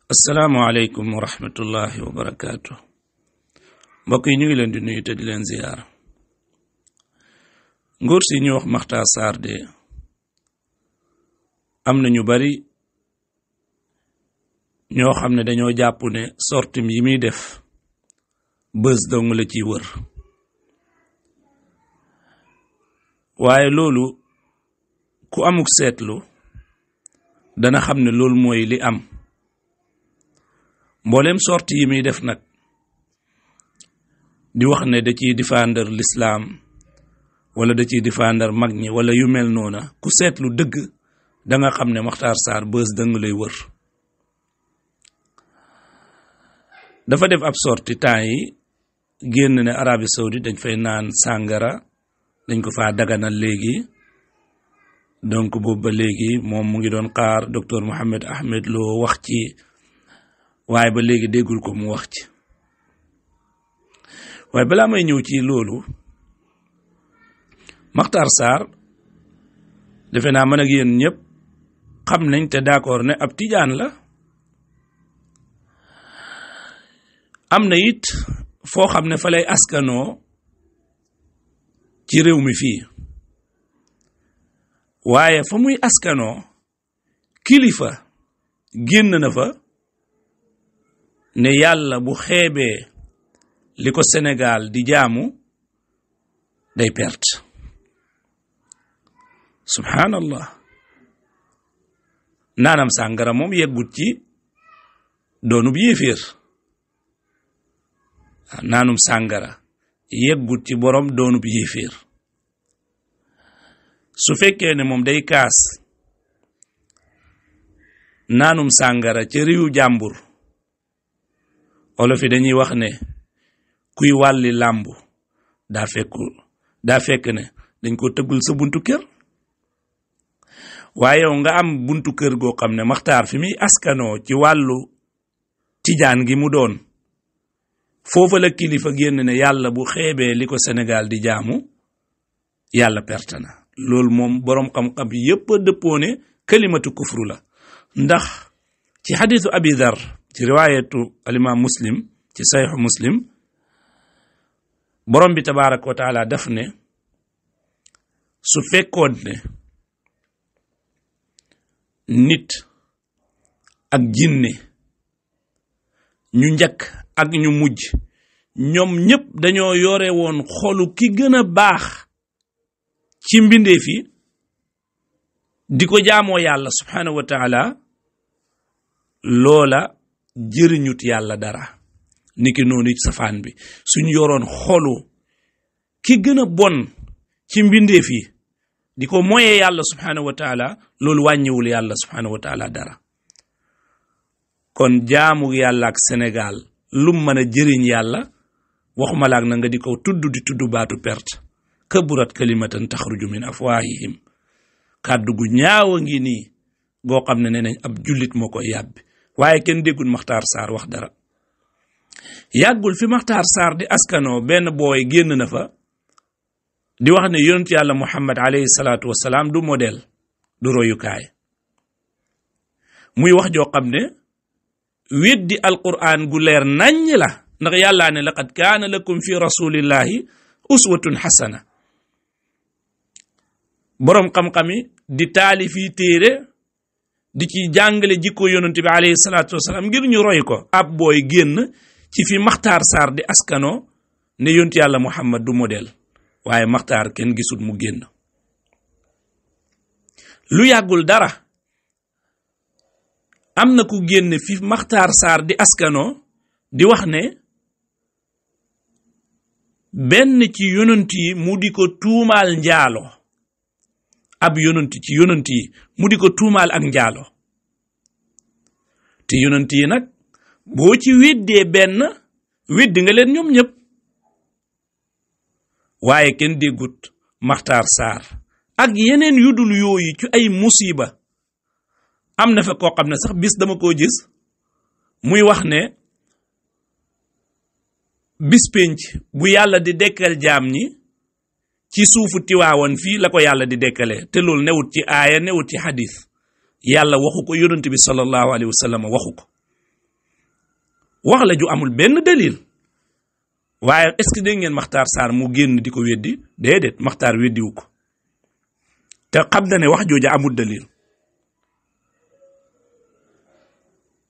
assalaamu aleykum wa rahmatullahi wa barakaatu. mbokk yi ñu ngi leen di nuyu te di leen ziyaar. nguur si ñu wax Makhtar Sarr de am na ñu bari ñoo xam ne dañoo jàpp ne sortim yi muy def bës dong la ciy wër, waaye loolu ku amuk seetlu dana xam ne loolu mooy li am. mboolem sorti yi muy def nag di wax ne da ciy défendre l'islam wala da ciy défendre mag ñi wala yu mel noona, ku seetlu dëgg da nga xam ne Makhtar Sarr bës dëng lay wër. dafa def ab sorti temps yi génn ne Arabie Saoudite dañ fay naan sàngara, dañ ko faa daganal léegi. donc boobu ba léegi moom mu ngi doon xaar docteur Mohamed Ahmed Lo wax ci, waaye ba léegi déggul ko mu wax ci. waaye balaa may ñëw ci loolu, Makhtar Sarr defe naa man ak yéen ñëpp xam nañ te d'accord ne ab tijaan la. am na it foo xam ne fa lay askanoo ci réew mi fii, waaye fa muy askanoo kilifa génn na fa ne yàlla bu xeebee li ko Sénégal di jaamu day perte. subhanallah. naanam sàngara moom yeggut ci doonub yéeféer. naanum sàngara yeggut ci borom doonub yéeféer. su fekkee ne moom day kaas naanum sàngara ca réewu jàmbur, olof yi dañuy wax ne kuy wàlli làmbu daa fekk ne dañ ko tëggul sa buntu kër. waaye yow nga am buntu kër goo xam ne Makhtar fi muy askanoo ci wàllu tijaan gi mu doon, foofa la kilifa génn ne yàlla bu xeebee li ko Sénégal di jaamu yàlla perte na. loolu moom boroom xam-xam yépp a dëppoo ne kalimatu kufru la. ndax ci xadiisu Abi Dar ci riwaayatu alimaam Muslim ci saxiixu Muslim, borom bi tabaaraka wa taala daf ne su fekkoon ne nit ak jinne ñu njëkk ak ñu mujj ñoom ñépp dañoo yore woon xolu ki gën a baax ci mbindeef yi di ko jaamoo yàlla subhaanahu wa taala, loola jëriñut yàlla dara. niki noonu ci safaan bi, suñ yoroon xolu ki gën a bon ci mbindeef yi di ko moyee yàlla subhaanahu wa taala, loolu wàññiwul yàlla subhaanahu wa taala dara. kon jaamu yàlla ak Sénégal lum mën a jëriñ yàlla, waxuma laak na nga di ko tudd baatu perte. kaburat kalimatan taxruju min afwaahihim, kàddu gu ñaawa ngi nii goo xam ne nee nañ ab jullit moo koy yàbbi. waaye kenn déggul Makhtar Sarr wax dara. yàggul fi Makhtar Sarr di askanoo benn booy génn na fa di wax ne yonent yàlla Muhammad alayhi salaatu wassalaam du modèle, du royukaay. muy wax joo xam ne weddi alquran gu leer naññ la, ndax yàllaa ne laqad kaana lakum fi rasulillahi uswatun hasana. boroom xam-xami di taali fii téere di ci jàngale jikko yonent bi alayhi salaatu wassalaam ngir ñu roy ko. ab booy génn ci fi Makhtar Sarr di askano ne yonent yàlla Muhammad du modèle, waaye Makhtar kenn gisul mu génn. lu yàggul dara am na ku génn fi Makhtar Sarr di askano di wax ne benn ci yonent yi mu di ko tuumaal njaalo, ab yonent ci yonent yi mu di ko tuumaal ak njaalo. te yonent yi nag boo ci weddee benn weddi nga leen ñoom ñëpp. waaye kenn déggut Makhtar Sarr ak yeneen yudul yooyu ci ay musiba. am na fa koo xam ne sax bis dama koo gis muy wax ne bis pénc bu yàlla di dekkal jaam ñi ci suufu Tiwaawan fii la ko yàlla di dekkalee, te loolu newut ci aaya, newut ci hadis. yàlla waxu ko, yonent bi sallallahu alayhi wa sallam waxu ko. wax la ju amul benn dalil waaye est-ce que dégg ngeen Makhtar Sarr mu génn di ko weddi déedéet Makhtar weddiwu ko te xam na ne wax jooja amul dalil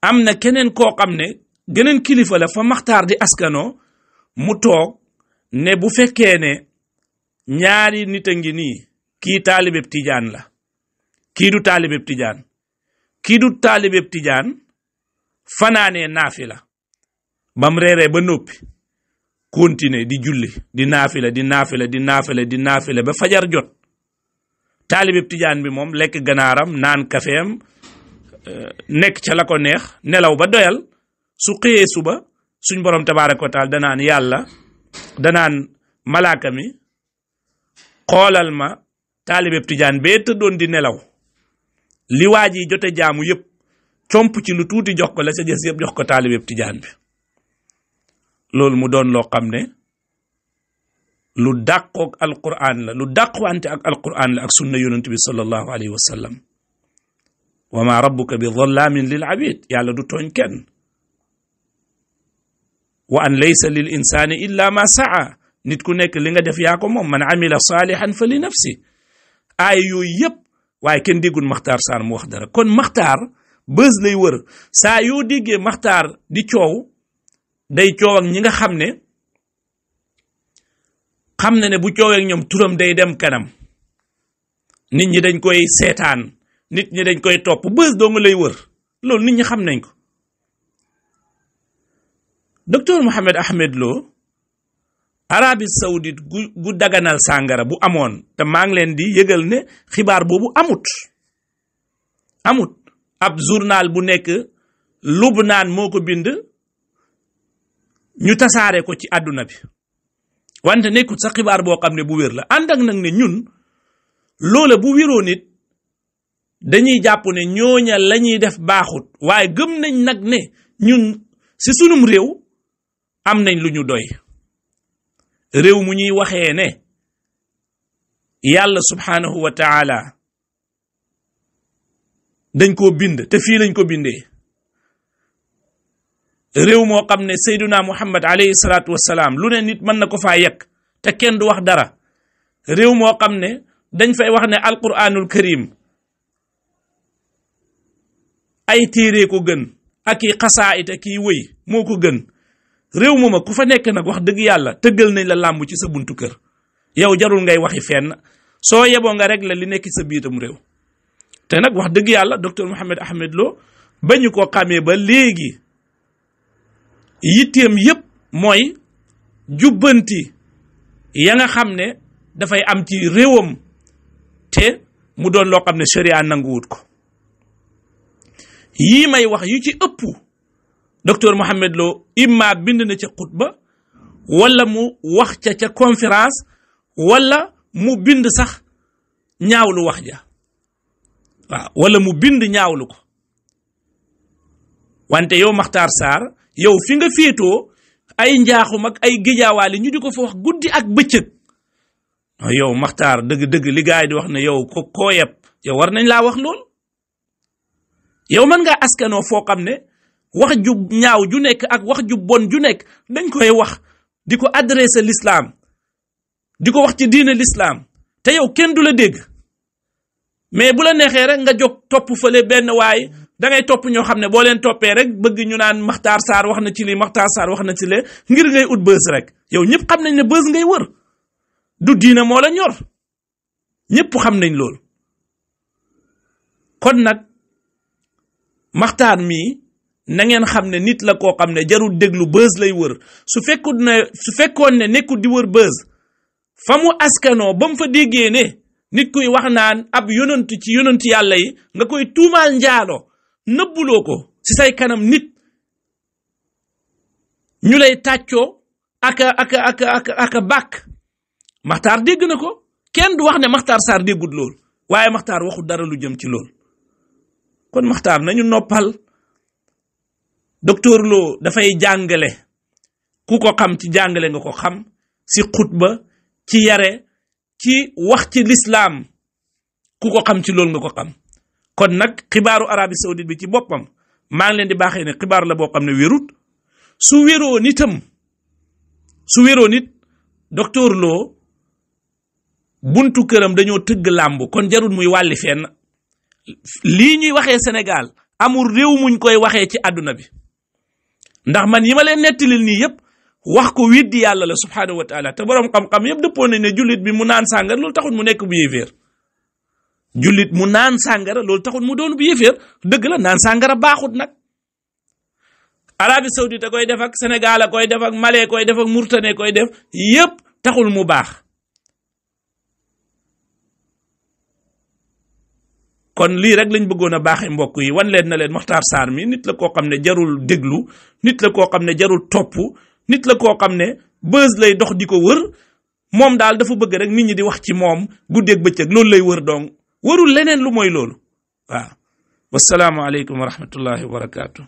am na keneen koo xam ne geneen kilifa la fa Makhtar di askanoo mu toog ne bu fekkee ne ñaari nit a ngi nii kii taalibeb tijaan la kii du taalibeb tijaan kii du taalibeb tijaan fanaanee naafila bam reeree ba noppi continuer di julli di naafila di naafila di naafila di naafila ba fajar jot taalibeb tijaan bi moom lekk ganaaram naan kafeem nekk ca la ko neex nelaw ba doyal su xëyee suba suñ borom tabaaraka wa taala danaan yàlla danaan malaaka mi xoolal ma taalibeb tijaan bee tëddoon di nelaw li waa ji jote jaamu yëpp comp ci lu tuuti jox ko la sa jës yëpp jox ko taalibeb tijaan bi loolu mu doon loo xam ne lu dàqoog alquran la lu dàqwante ak alquran la ak sunna yonent bi sallallahu alayhi wa sallam wa ma rabbuka bi dhallamin lil abid yàlla du tooñ kenn wa an laysa lil insani illa ma saa nit ku nekk li nga def yaa ko moom man amila salihan fa li nafsi aay yooyu yëpp waaye kenn déggul Makhtar Sarr mu wax dara kon Makhtar bës lay wër saa yoo déggee Makhtar di coow day coow ak ñi nga xam ne bu coowee ak ñoom turam day dem kanam nit ñi dañ koy seetaan nit ñi dañ koy topp bës doo nga lay wër loolu nit ñi xam nañ ko docteur Mohamed Ahmed Lo Arabie Saoudite gu daganal sàngara bu amoon te maa ngi leen di yëgal ne xibaar boobu amut ab journal bu nekk Lubnaan moo ko bind ñu tasaare ko ci àdduna bi wante nekkut sa xibaar boo xam ne bu wér la ànd ak nag ne ñun loola bu wéroo nit dañuy jàpp ne ñooña la ñuy def baaxut waaye gëm nañ nag ne ñun si sunum réew am nañ lu ñu doy réew mu ñuy waxee ne yàlla subhanahu wa taala dañ koo bind te fii lañ ko bindee réew moo xam ne Seyduna Muhammad alayhi salaatu wassalaam lu ne nit mën na ko faa yekk te kenn du wax dara réew moo xam ne dañ fay wax ne alquranul karim ay téere ko gën ak i xasaayit ak i wëy moo ko gën réew mooma ku fa nekk nag wax dëgg yàlla tëggal nañ la làmb ci sa buntu kër yow jarul ngay waxi fenn soo yeboo nga rek la li nekk sa biitam réew te nag wax dëgg yàlla docteur Mohamed Ahmed Lo ba ñu ko xamee ba léegi yitteem yépp mooy jubbanti ya nga xam ne dafay am ci réewam te mu doon loo xam ne sharia nanguwut ko yii may wax yu ci ëpp docteur Mohamed Lo imma bind na ca xutba wala mu wax ca conférence wala mu bind sax ñaawlu wax ja waaw wala mu bind ñaawlu ko wante yow Makhtar Sarr yow fi nga féetoo ay njaaxum ak ay géjaawaali ñu di ko fa wax guddi ak bëccëg yow Makhtar dëgg-dëgg li gaay di wax ne yow koo yeb yow war nañ laa wax lool yow mën ngaa askanoo foo xam ne wax ju ñaaw ju nekk ak wax ju bon ju nekk dañ koy wax di ko adressé l'islam di ko wax ci diine l'islam te yow kenn du la dégg mais bu la neexee rek nga jóg topp fële benn waay da ngay topp ñoo xam ne boo leen toppee rek bëgg ñu naan Makhtar Sarr wax na ci lii Makhtar Sarr wax na ci lee ngir ngay ut bës rek yow ñëpp xam nañ ne bës ngay wër du diine moo la ñor ñëpp xam nañ loolu kon nag Makhtar mii na ngeen xam ne nit la koo xam ne jarul déglu bës lay wër su fekkoon ne nekkul di wër bës fa mu askanoo ba mu fa déggee ne nit kuy wax naan ab yonent ci yonent yàlla yi nga koy tuumaal njaalo nëbbuloo ko ci say kanam nit ñu lay tàccoo aka bàkk Makhtar dégg na ko kenn du wax ne Makhtar Sarr déggut lool waaye Makhtar waxu dara lu jëm ci lool kon Makhtar nañu noppal docteur Lo dafay jàngale ku ko xam ci jàngale nga ko xam ci xutba ci yare ci wax ci l'islam ku ko xam ci loolu nga ko xam kon nag xibaaru Arabie Saoudite bi ci boppam maa ngi leen di baaxee ne xibaar la boo xam ne wérut su wéroo nitam nit docteur Lo buntu këram dañoo tëgg làmb kon jarul muy wàlli fenn lii ñuy waxee Sénégal amul réew muñ koy waxee ci àdduna bi ndax man yi ma leen nettalil nii yépp wax ko weddi yàlla la subhaanahu wa taala te boroom xam-xam yépp dëppoo nañ ne jullit bi mu naan sàngara loolu taxul mu nekk bu yéeféer jullit mu naan sàngara loolu taxul mu doon bu yéeféer dëgg la naan sàngara baaxut nag Arabie Saoudite koy def ak Sénégal a koy def ak Mali koy def ak Mauritanie koy def yépp taxul mu baax kon lii rek lañ bëggoon a baaxee mbokk yi wan leen na leen Makhtar Sarr mi nit la koo xam ne jarul déglu nit la koo xam ne jarul topp nit la koo xam ne buzz lay dox di ko wër moom daal dafa bëgg rek nit ñi di wax ci moom guddeeg bëccëg loolu lay wër donc warul leneen lu mooy loolu waaw wasalaamu aleykum wa rahmatullahi wa barakaatu